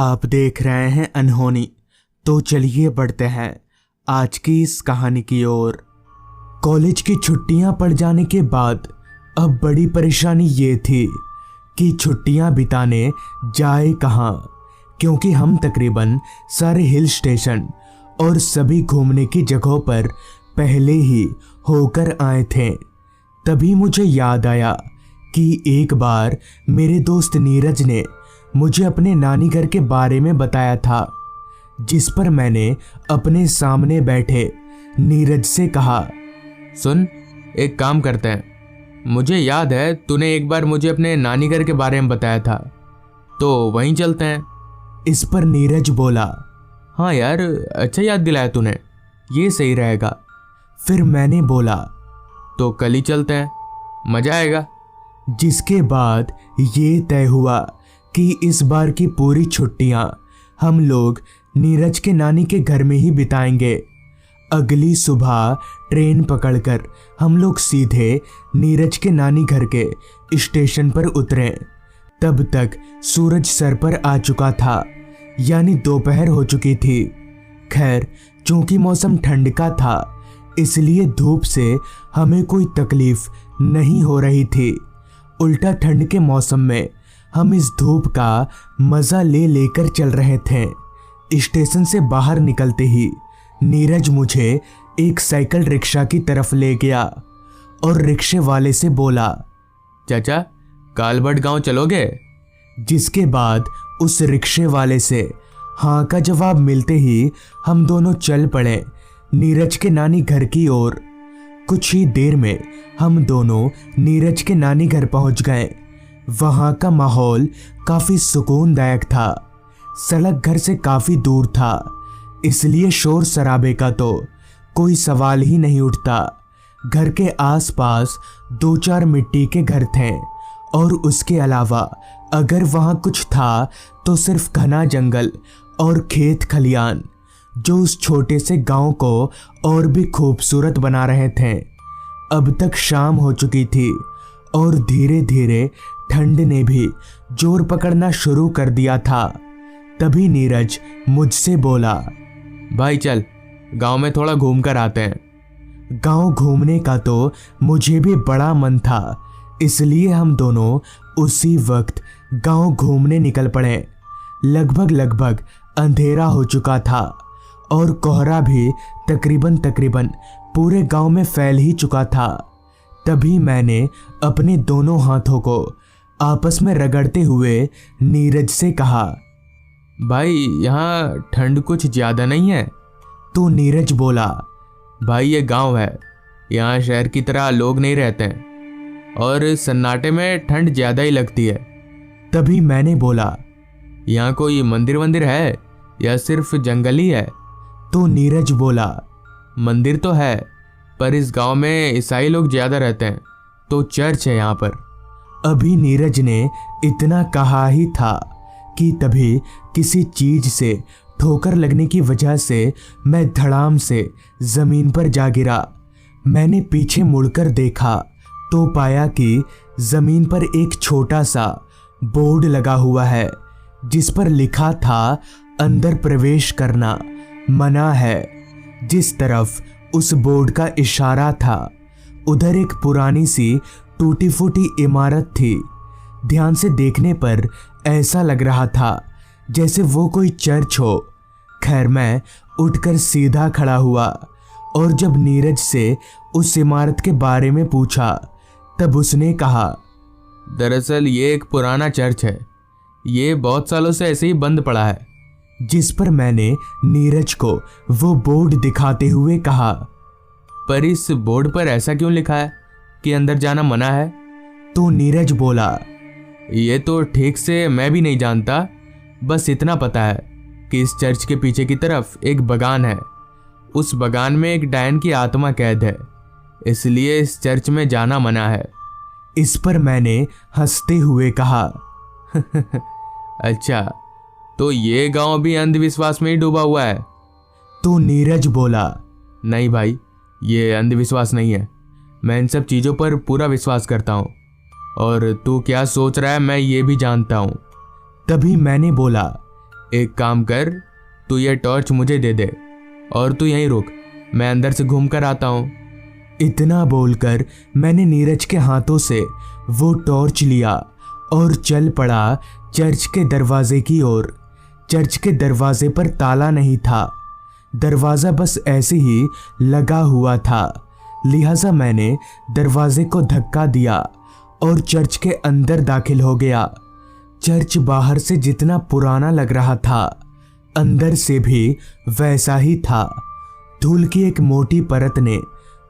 आप देख रहे हैं अनहोनी। तो चलिए बढ़ते हैं आज की इस कहानी की ओर। कॉलेज की छुट्टियां पड़ जाने के बाद अब बड़ी परेशानी ये थी कि छुट्टियां बिताने जाए कहाँ, क्योंकि हम तकरीबन सारे हिल स्टेशन और सभी घूमने की जगहों पर पहले ही होकर आए थे। तभी मुझे याद आया कि एक बार मेरे दोस्त नीरज ने मुझे अपने नानी घर के बारे में बताया था, जिस पर मैंने अपने सामने बैठे नीरज से कहा, सुन, एक काम करते हैं। मुझे याद है तूने एक बार मुझे अपने नानी घर के बारे में बताया था, तो वहीं चलते हैं। इस पर नीरज बोला, हाँ यार, अच्छा याद दिलाया तूने, ये सही रहेगा। फिर मैंने बोला, तो कल ही चलते हैं, मजा आएगा। जिसके बाद ये तय हुआ कि इस बार की पूरी छुट्टियां हम लोग नीरज के नानी के घर में ही बिताएंगे। अगली सुबह ट्रेन पकड़कर हम लोग सीधे नीरज के नानी घर के स्टेशन पर उतरे। तब तक सूरज सर पर आ चुका था, यानी दोपहर हो चुकी थी। खैर, चूंकि मौसम ठंड का था, इसलिए धूप से हमें कोई तकलीफ नहीं हो रही थी। उल्टा ठंड के मौसम में हम इस धूप का मजा लेकर चल रहे थे। स्टेशन से बाहर निकलते ही नीरज मुझे एक साइकिल रिक्शा की तरफ ले गया और रिक्शे वाले से बोला, चाचा, कालबट गांव चलोगे? जिसके बाद उस रिक्शे वाले से हाँ का जवाब मिलते ही हम दोनों चल पड़े नीरज के नानी घर की ओर। कुछ ही देर में हम दोनों नीरज के नानी घर पहुंच गए। वहां का माहौल काफी सुकूनदायक था। सड़क घर से काफी दूर था, इसलिए शोर शराबे का तो कोई सवाल ही नहीं उठता। घर के आसपास 2-4 मिट्टी के घर थे और उसके अलावा अगर वहां कुछ था तो सिर्फ घना जंगल और खेत खलियान, जो उस छोटे से गांव को और भी खूबसूरत बना रहे थे। अब तक शाम हो चुकी थी और धीरे धीरे ठंड ने भी जोर पकड़ना शुरू कर दिया था। तभी नीरज मुझसे बोला, भाई चल, गांव में थोड़ा घूम कर आते हैं। गांव घूमने का तो मुझे भी बड़ा मन था, इसलिए हम दोनों उसी वक्त गांव घूमने निकल पड़े। लगभग अंधेरा हो चुका था और कोहरा भी तकरीबन पूरे गांव में फैल ही चुका था। तभी मैंने अपने दोनों हाथों को आपस में रगड़ते हुए नीरज से कहा, भाई यहाँ ठंड कुछ ज़्यादा नहीं है? तो नीरज बोला, भाई ये गांव है, यहाँ शहर की तरह लोग नहीं रहते हैं और सन्नाटे में ठंड ज़्यादा ही लगती है। तभी मैंने बोला, यहाँ कोई मंदिर है या सिर्फ जंगल ही है? तो नीरज बोला, मंदिर तो है, पर इस गांव में ईसाई लोग ज़्यादा रहते हैं, तो चर्च है यहाँ पर। अभी नीरज ने इतना कहा ही था कि तभी किसी चीज से ठोकर लगने की वजह से मैं धड़ाम से जमीन पर जा गिरा। मैंने पीछे मुड़कर देखा तो पाया कि जमीन पर एक छोटा सा बोर्ड लगा हुआ है, जिस पर लिखा था, अंदर प्रवेश करना मना है। जिस तरफ उस बोर्ड का इशारा था, उधर एक पुरानी सी टूटी फूटी इमारत थी। ध्यान से देखने पर ऐसा लग रहा था जैसे वो कोई चर्च हो। खैर, मैं उठकर सीधा खड़ा हुआ और जब नीरज से उस इमारत के बारे में पूछा, तब उसने कहा, दरअसल ये एक पुराना चर्च है, ये बहुत सालों से ऐसे ही बंद पड़ा है। जिस पर मैंने नीरज को वो बोर्ड दिखाते हुए कहा, पर इस बोर्ड पर ऐसा क्यों लिखा है कि अंदर जाना मना है? तो नीरज बोला, ये तो ठीक से मैं भी नहीं जानता, बस इतना पता है कि इस चर्च के पीछे की तरफ एक बगान है। उस बगान में एक डायन की आत्मा कैद है, इसलिए इस चर्च में जाना मना है। इस पर मैंने हंसते हुए कहा, अच्छा, तो ये गांव भी अंधविश्वास में ही डूबा हुआ है? तो नीरज बोला, नहीं भाई, ये अंधविश्वास नहीं है, मैं इन सब चीज़ों पर पूरा विश्वास करता हूँ और तू क्या सोच रहा है मैं ये भी जानता हूँ। तभी मैंने बोला, एक काम कर, तू ये टॉर्च मुझे दे दे और तू यहीं रुक, मैं अंदर से घूम कर आता हूँ। इतना बोलकर मैंने नीरज के हाथों से वो टॉर्च लिया और चल पड़ा चर्च के दरवाजे की ओर। चर्च के दरवाजे पर ताला नहीं था, दरवाज़ा बस ऐसे ही लगा हुआ था। लिहाजा मैंने दरवाजे को धक्का दिया और चर्च के अंदर दाखिल हो गया। चर्च बाहर से जितना पुराना लग रहा था, अंदर से भी वैसा ही था। धूल की एक मोटी परत ने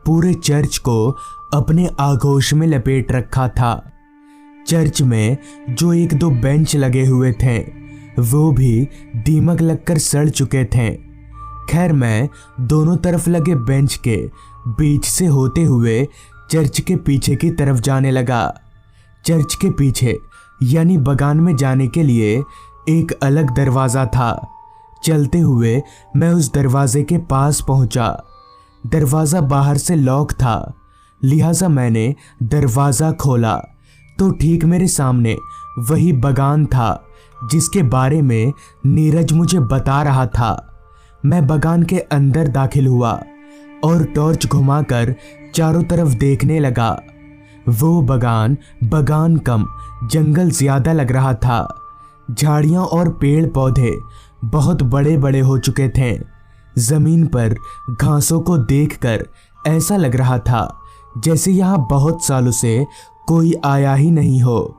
पूरे चर्च को अपने आगोश में लपेट रखा था। चर्च में जो एक दो बेंच लगे हुए थे वो भी दीमक लगकर सड़ चुके थे। खैर, मैं दोनों तरफ लगे बेंच के बीच से होते हुए चर्च के पीछे की तरफ जाने लगा। चर्च के पीछे यानी बगान में जाने के लिए एक अलग दरवाज़ा था। चलते हुए मैं उस दरवाजे के पास पहुंचा। दरवाज़ा बाहर से लॉक था, लिहाजा मैंने दरवाज़ा खोला तो ठीक मेरे सामने वही बगान था जिसके बारे में नीरज मुझे बता रहा था। मैं बगान के अंदर दाखिल हुआ और टॉर्च घुमाकर चारों तरफ देखने लगा। वो बगान कम जंगल ज्यादा लग रहा था। झाड़ियां और पेड़ पौधे बहुत बड़े बड़े हो चुके थे। जमीन पर घासों को देखकर ऐसा लग रहा था जैसे यहाँ बहुत सालों से कोई आया ही नहीं हो।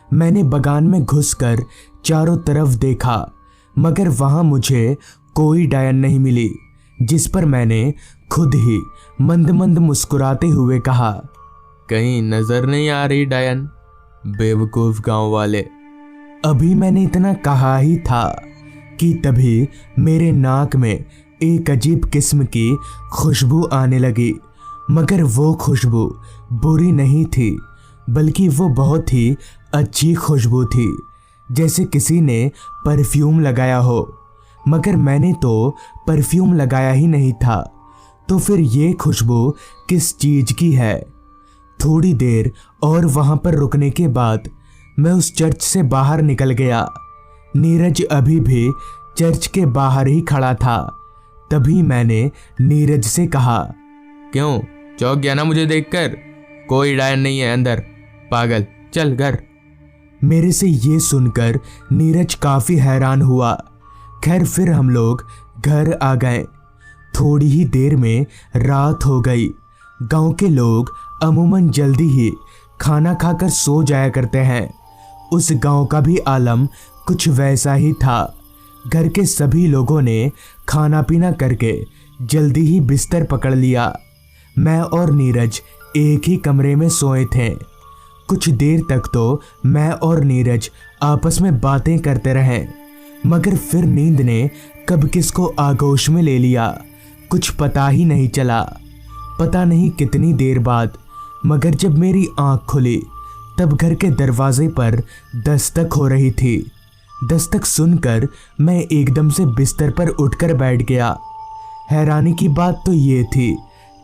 मैंने बगान में घुसकर चारों तरफ देखा, मगर वहां मुझे कोई डायन नहीं मिली, जिस पर मैंने खुद ही मंद मंद मुस्कुराते हुए कहा, कहीं नजर नहीं आ रही डायन, बेवकूफ गांव वाले। अभी मैंने इतना कहा ही था कि तभी मेरे नाक में एक अजीब किस्म की खुशबू आने लगी। मगर वो खुशबू बुरी नहीं थी, बल्कि वो बहुत ही अच्छी खुशबू थी, जैसे किसी ने परफ्यूम लगाया हो। मगर मैंने तो परफ्यूम लगाया ही नहीं था, तो फिर ये खुशबू किस चीज़ की है? थोड़ी देर और वहाँ पर रुकने के बाद मैं उस चर्च से बाहर निकल गया। नीरज अभी भी चर्च के बाहर ही खड़ा था। तभी मैंने नीरज से कहा, क्यों चौंक गया ना मुझे देखकर? कोई डायन नहीं है अंदर, पागल, चल घर। मेरे से ये सुनकर नीरज काफ़ी हैरान हुआ। खैर, फिर हम लोग घर आ गए। थोड़ी ही देर में रात हो गई। गांव के लोग अमूमन जल्दी ही खाना खाकर सो जाया करते हैं। उस गांव का भी आलम कुछ वैसा ही था। घर के सभी लोगों ने खाना पीना करके जल्दी ही बिस्तर पकड़ लिया। मैं और नीरज एक ही कमरे में सोए थे। कुछ देर तक तो मैं और नीरज आपस में बातें करते रहे, मगर फिर नींद ने कब किसको आगोश में ले लिया, कुछ पता ही नहीं चला। पता नहीं कितनी देर बाद, मगर जब मेरी आंख खुली तब घर के दरवाजे पर दस्तक हो रही थी। दस्तक सुनकर मैं एकदम से बिस्तर पर उठकर बैठ गया। हैरानी की बात तो ये थी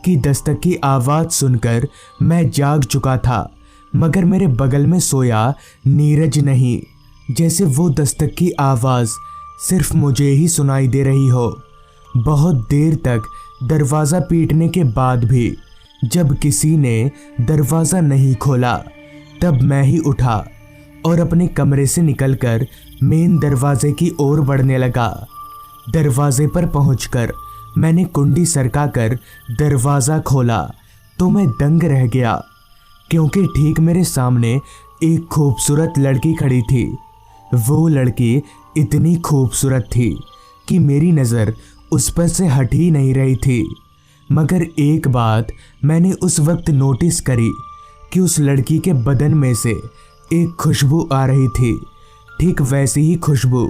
कि दस्तक की आवाज़ सुनकर मैं जाग चुका था, मगर मेरे बगल में सोया नीरज नहीं, जैसे वो दस्तक की आवाज़ सिर्फ मुझे ही सुनाई दे रही हो। बहुत देर तक दरवाज़ा पीटने के बाद भी जब किसी ने दरवाज़ा नहीं खोला, तब मैं ही उठा और अपने कमरे से निकलकर मेन दरवाजे की ओर बढ़ने लगा। दरवाजे पर पहुंचकर मैंने कुंडी सरकाकर दरवाज़ा खोला तो मैं दंग रह गया, क्योंकि ठीक मेरे सामने एक खूबसूरत लड़की खड़ी थी। वो लड़की इतनी खूबसूरत थी कि मेरी नज़र उस पर से हट ही नहीं रही थी। मगर एक बात मैंने उस वक्त नोटिस करी कि उस लड़की के बदन में से एक खुशबू आ रही थी, ठीक वैसी ही खुशबू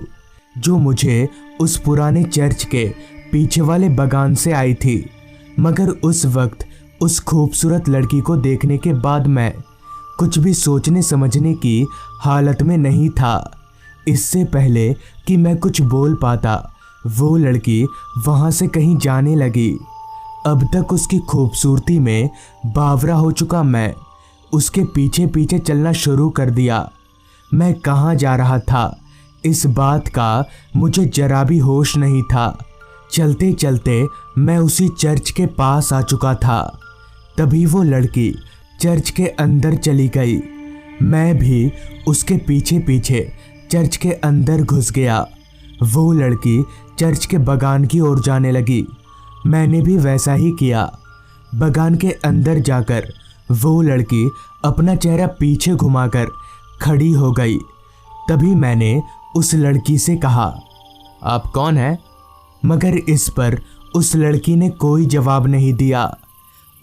जो मुझे उस पुराने चर्च के पीछे वाले बगान से आई थी। मगर उस वक्त उस खूबसूरत लड़की को देखने के बाद मैं कुछ भी सोचने समझने की हालत में नहीं था। इससे पहले कि मैं कुछ बोल पाता, वो लड़की वहाँ से कहीं जाने लगी। अब तक उसकी खूबसूरती में बावरा हो चुका मैं उसके पीछे पीछे चलना शुरू कर दिया। मैं कहाँ जा रहा था इस बात का मुझे जरा भी होश नहीं था। चलते चलते मैं उसी चर्च के पास आ चुका था। तभी वो लड़की चर्च के अंदर चली गई। मैं भी उसके पीछे पीछे चर्च के अंदर घुस गया। वो लड़की चर्च के बगान की ओर जाने लगी। मैंने भी वैसा ही किया। बगान के अंदर जाकर वो लड़की अपना चेहरा पीछे घुमाकर खड़ी हो गई। तभी मैंने उस लड़की से कहा, आप कौन हैं? मगर इस पर उस लड़की ने कोई जवाब नहीं दिया।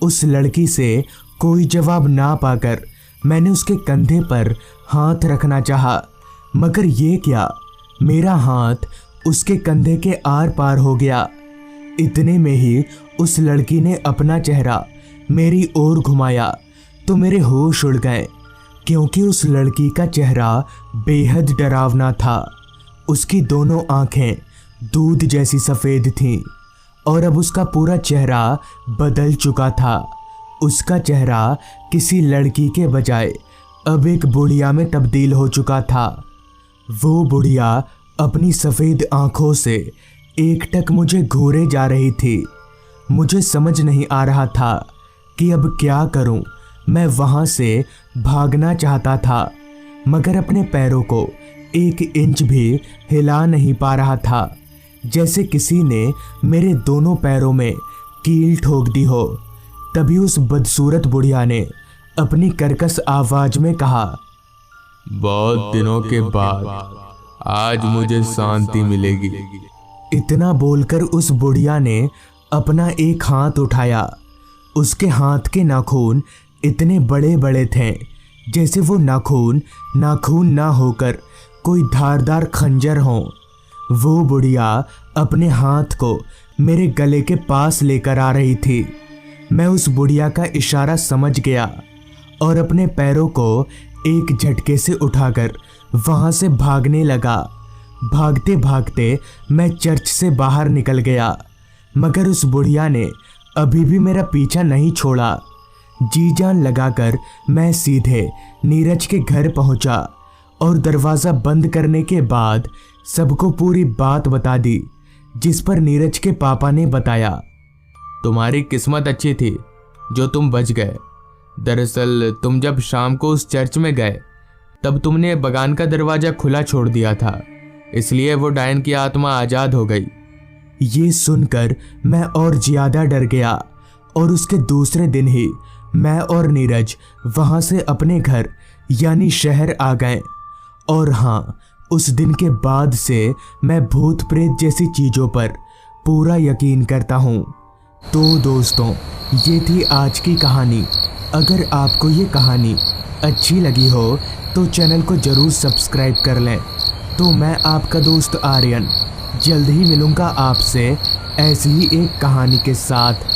उस लड़की से कोई जवाब ना पाकर मैंने उसके कंधे पर हाथ रखना चाहा, मगर ये क्या, मेरा हाथ उसके कंधे के आर पार हो गया। इतने में ही उस लड़की ने अपना चेहरा मेरी ओर घुमाया तो मेरे होश उड़ गए, क्योंकि उस लड़की का चेहरा बेहद डरावना था। उसकी दोनों आंखें दूध जैसी सफ़ेद थीं और अब उसका पूरा चेहरा बदल चुका था। उसका चेहरा किसी लड़की के बजाय अब एक बुढ़िया में तब्दील हो चुका था। वो बुढ़िया अपनी सफ़ेद आंखों से एकटक मुझे घूरे जा रही थी। मुझे समझ नहीं आ रहा था कि अब क्या करूं। मैं वहां से भागना चाहता था, मगर अपने पैरों को 1 इंच भी हिला नहीं पा रहा था, जैसे किसी ने मेरे दोनों पैरों में कील ठोक दी हो। तभी उस बदसूरत बुढ़िया ने अपनी कर्कश आवाज में कहा, बहुत दिनों के बाद आज मुझे शांति मिलेगी। इतना बोलकर उस बुढ़िया ने अपना एक हाथ उठाया। उसके हाथ के नाखून इतने बड़े बड़े थे जैसे वो नाखून ना होकर कोई धारदार खंजर हो। वो बुढ़िया अपने हाथ को मेरे गले के पास लेकर आ रही थी। मैं उस बुढ़िया का इशारा समझ गया और अपने पैरों को एक झटके से उठाकर वहां से भागने लगा। भागते भागते मैं चर्च से बाहर निकल गया, मगर उस बुढ़िया ने अभी भी मेरा पीछा नहीं छोड़ा। जी जान लगाकर मैं सीधे नीरज के घर पहुंचा और दरवाज़ा बंद करने के बाद सबको पूरी बात बता दी, जिस पर नीरज के पापा ने बताया, तुम्हारी किस्मत अच्छी थी जो तुम बच गए। दरअसल तुम जब शाम को उस चर्च में गए तब तुमने बगान का दरवाज़ा खुला छोड़ दिया था, इसलिए वो डायन की आत्मा आज़ाद हो गई। ये सुनकर मैं और ज़्यादा डर गया और उसके दूसरे दिन ही मैं और नीरज वहाँ से अपने घर यानी शहर आ गए। और हाँ, उस दिन के बाद से मैं भूत प्रेत जैसी चीज़ों पर पूरा यकीन करता हूँ। तो दोस्तों, ये थी आज की कहानी। अगर आपको ये कहानी अच्छी लगी हो तो चैनल को ज़रूर सब्सक्राइब कर लें। तो मैं आपका दोस्त आर्यन जल्द ही मिलूँगा आपसे ऐसी ही एक कहानी के साथ।